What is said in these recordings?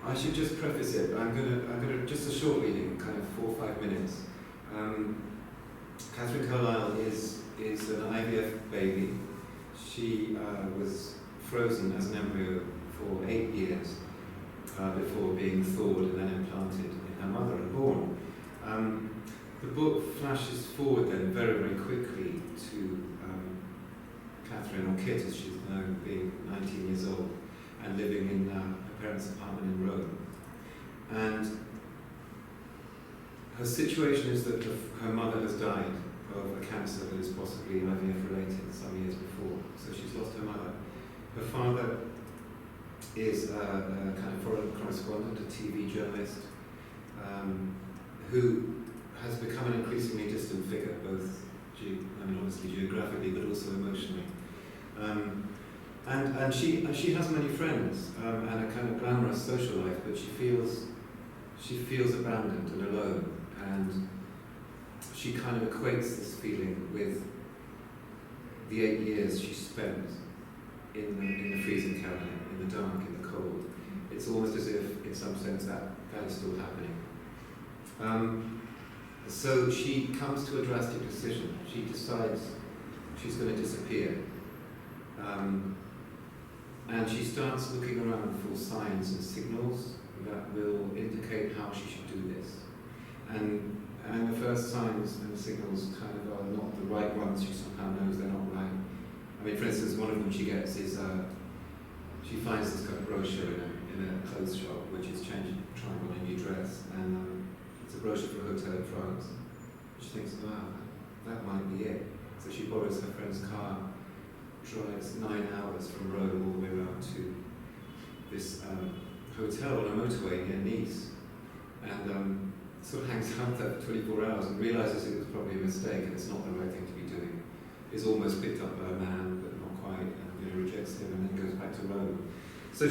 I should just preface it. I'm gonna just a short reading, kind of 4 or 5 minutes. Katherine Carlyle is an IVF baby. She was frozen as an embryo for 8 years before being thawed and then implanted in her mother and born. The book flashes forward then very, very quickly to Katherine, or Kit as she's known, being 19 years old and living in her parents' apartment in Rome. And her situation is that her mother has died of a cancer that is possibly IVF related some years before, so she's lost her mother. Her father is a kind of foreign correspondent, a TV journalist, who has become an increasingly distant figure, both obviously geographically, but also emotionally. And she has many friends and a kind of glamorous social life, but she feels abandoned and alone, and she kind of equates this feeling with the 8 years she spent in the freezing cabinet, in the dark, in the cold. It's almost as if, in some sense, that is still happening. So she comes to a drastic decision. She decides she's going to disappear. And she starts looking around for signs and signals that will indicate how she should do this. And the first signs and signals kind of are not the right ones. She somehow knows they're not right. I mean, for instance, one of them she gets is, she finds this kind of brochure in a clothes shop, which is trying on a new dress, and it's a brochure for a hotel in France. She thinks, wow, that might be it. So she borrows her friend's car, drives 9 hours from Rome all the way around to this hotel on a motorway near Nice, and sort of hangs out there for 24 hours and realizes it was probably a mistake and it's not the right thing to be doing. Is almost picked up by a man, but not quite, and rejects him, and then goes back to Rome. So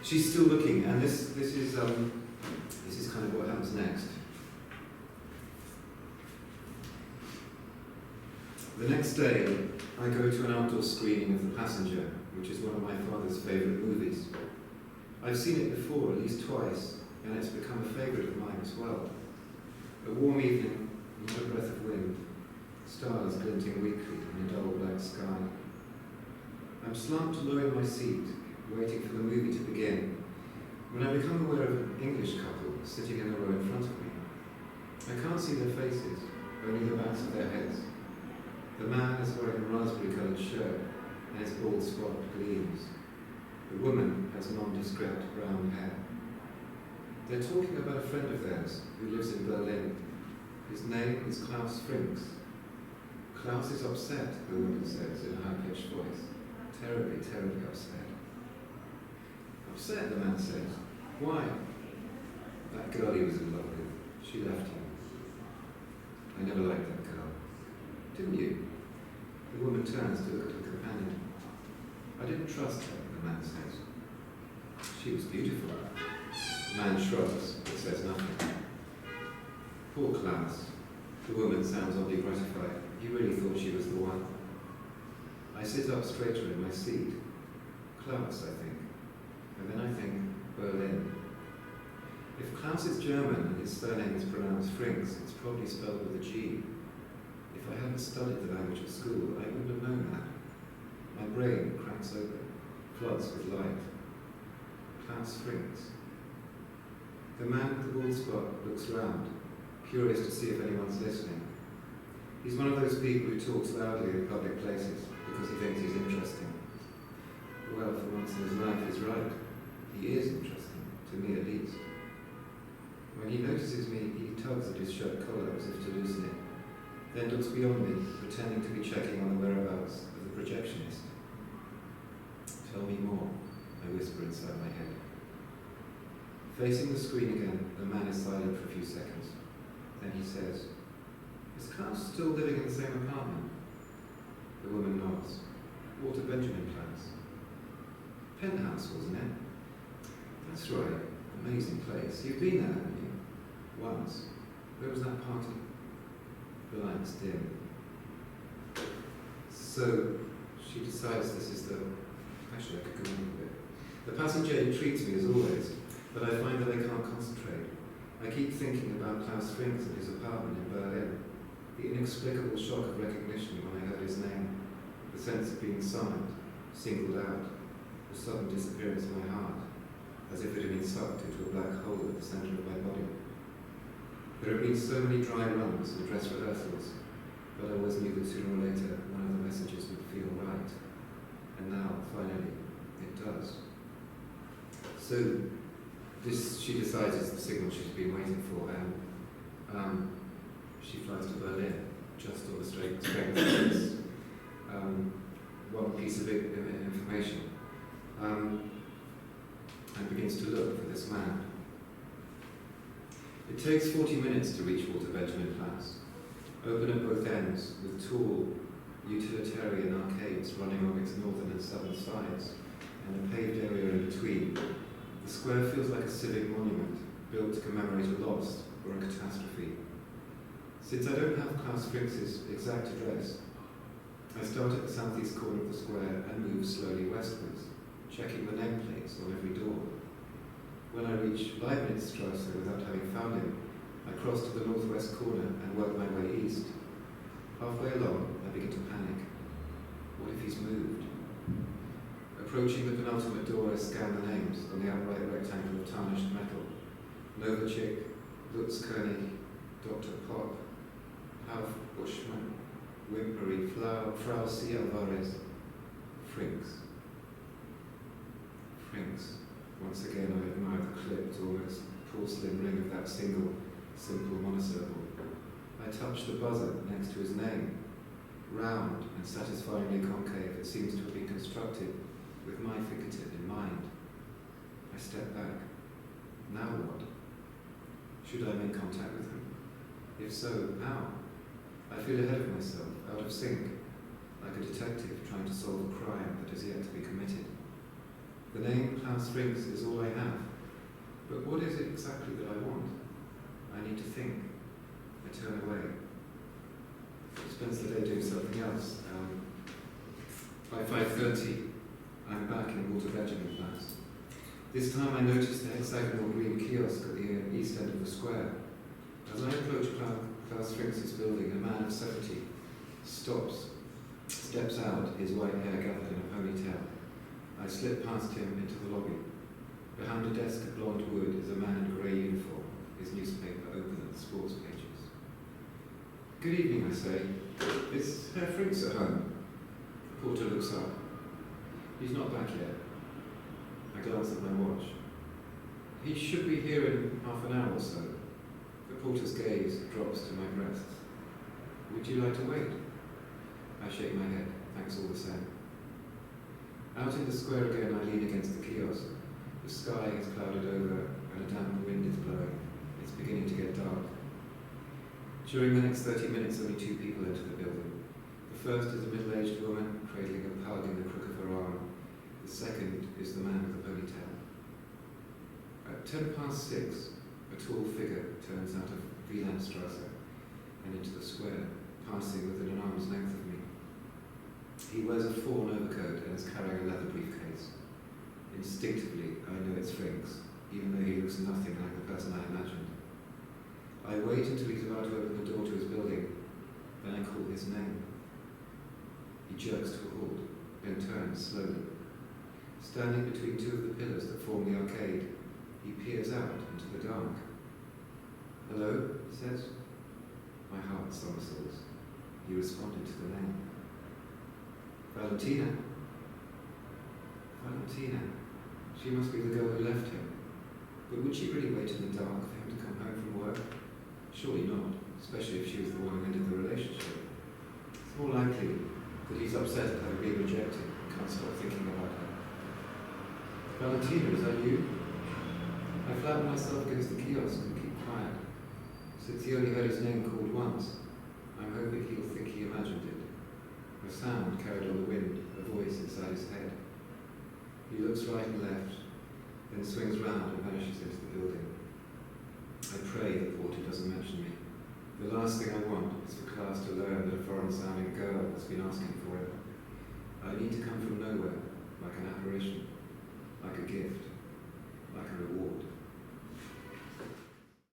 she's still looking, and this is kind of what happens next. The next day, I go to an outdoor screening of The Passenger, which is one of my father's favourite movies. I've seen it before, at least twice, and it's become a favourite of mine as well. A warm evening, not a breath of wind, stars glinting weakly in a dull black sky. I'm slumped low in my seat, waiting for the movie to begin, when I become aware of an English couple sitting in the row in front of me. I can't see their faces, only the backs of their heads. The man is wearing a raspberry-coloured shirt, and his bald spot gleams. The woman has nondescript brown hair. They're talking about a friend of theirs who lives in Berlin. His name is Klaus Frinks. Klaus is upset, the woman says in a high-pitched voice. Terribly, terribly upset. Upset, the man says. Why? That girl he was in love with. She left him. I never liked that girl. Didn't you? The woman turns to look at her companion. I didn't trust her, the man says. She was beautiful. The man shrugs, but says nothing. Poor Klaus. The woman sounds oddly gratified. He really thought she was the one. I sit up straighter in my seat. Klaus, I think. And then I think, Berlin. If Klaus is German and his surname is pronounced Frinks, it's probably spelled with a G. If I hadn't studied the language at school, I wouldn't have known that. My brain cracks open, floods with light. Klaus Frinks. The man with the bald spot looks round, curious to see if anyone's listening. He's one of those people who talks loudly in public places because he thinks he's interesting. Well, for once in his life, he's right. He is interesting, to me at least. When he notices me, he tugs at his shirt collar as if to loosen it, then looks beyond me, pretending to be checking on the whereabouts of the projectionist. Tell me more, I whisper inside my head. Facing the screen again, the man is silent for a few seconds. Then he says, is Klaus still living in the same apartment? The woman nods. Walter Benjamin Platz. Penthouse, wasn't it? That's right. Amazing place. You've been there, haven't you? Once. Where was that party? The lights dim. So she decides this is the... Actually, I could go on a bit. The passenger treats me as always, but I find that I can't concentrate. I keep thinking about Klaus Frings and his apartment in Berlin, the inexplicable shock of recognition when I heard his name, the sense of being summoned, singled out, the sudden disappearance of my heart, as if it had been sucked into a black hole at the centre of my body. There have been so many dry runs and dress rehearsals, but I always knew that sooner or later one of the messages would feel right. And now, finally, it does. So, this, she decides, is the signal she's been waiting for, and she flies to Berlin, just on the strength of this one piece of information, and begins to look for this man. It takes 40 minutes to reach Walter Benjamin Platz, open at both ends, with tall, utilitarian arcades running on its northern and southern sides, and a paved area in between. The square feels like a civic monument, built to commemorate a loss or a catastrophe. Since I don't have Klaus Frings' exact address, I start at the southeast corner of the square and move slowly westwards, checking the nameplates on every door. When I reach Leibnizstrasse without having found him, I cross to the northwest corner and work my way east. Halfway along, I begin to panic. What if he's moved? Approaching the penultimate door, I scan the names on the outright rectangle of tarnished metal. Novacek, Lutz Koenig, Dr. Pop, Hauf Buschmann, Wimpery, Frau C. Alvarez, Frings. Frings. Once again, I admire the clipped, almost porcelain ring of that single, simple monosyllable. I touch the buzzer next to his name. Round and satisfyingly concave, it seems to have been constructed with my fricative in mind. I step back. Now what? Should I make contact with him? If so, how? I feel ahead of myself, out of sync, like a detective trying to solve a crime that has yet to be committed. The name Klaus Frings is all I have, but what is it exactly that I want? I need to think. I turn away. He spends the day doing something else. By 5:30, I'm back in Walter Benjamin Platz. This time I notice the hexagonal green kiosk at the east end of the square. As I approach Klaus Frings' building, a man of 70 steps out, his white hair gathered in a ponytail. I slip past him into the lobby. Behind a desk of blonde wood is a man in a grey uniform, his newspaper open at the sports pages. Good evening, I say. Is Herr Frings at home? The porter looks up. He's not back yet. I glance at my watch. He should be here in half an hour or so. The porter's gaze drops to my breasts. Would you like to wait? I shake my head, thanks all the same. Out in the square again, I lean against the kiosk. The sky has clouded over and a damp wind is blowing. It's beginning to get dark. During the next 30 minutes, only two people enter the building. The first is a middle-aged woman cradling a pug in the crook of her arm. The second is the man with the ponytail. At 6:10, a tall figure turns out of Wielandstrasse and into the square, passing within an arm's length of me. He wears a fawn overcoat and is carrying a leather briefcase. Instinctively, I know it's Frings, even though he looks nothing like the person I imagined. I wait until he's about to open the door to his building, then I call his name. He jerks to a halt, then turns slowly. Standing between two of the pillars that form the arcade, he peers out into the dark. Hello, he says. My heart somersaults. He responded to the name. Valentina. Valentina. She must be the girl who left him. But would she really wait in the dark for him to come home from work? Surely not, especially if she was the one who ended the relationship. It's more likely that he's upset at having been rejected and can't stop thinking about her. Valentina, is that you? I flatten myself against the kiosk and keep quiet. Since he only heard his name called once, I'm hoping he'll think he imagined it. A sound carried on the wind, a voice inside his head. He looks right and left, then swings round and vanishes into the building. I pray the porter doesn't mention me. The last thing I want is for Klaus to learn that a foreign-sounding girl has been asking for him. I need to come from nowhere, like an apparition, like a gift, like a reward.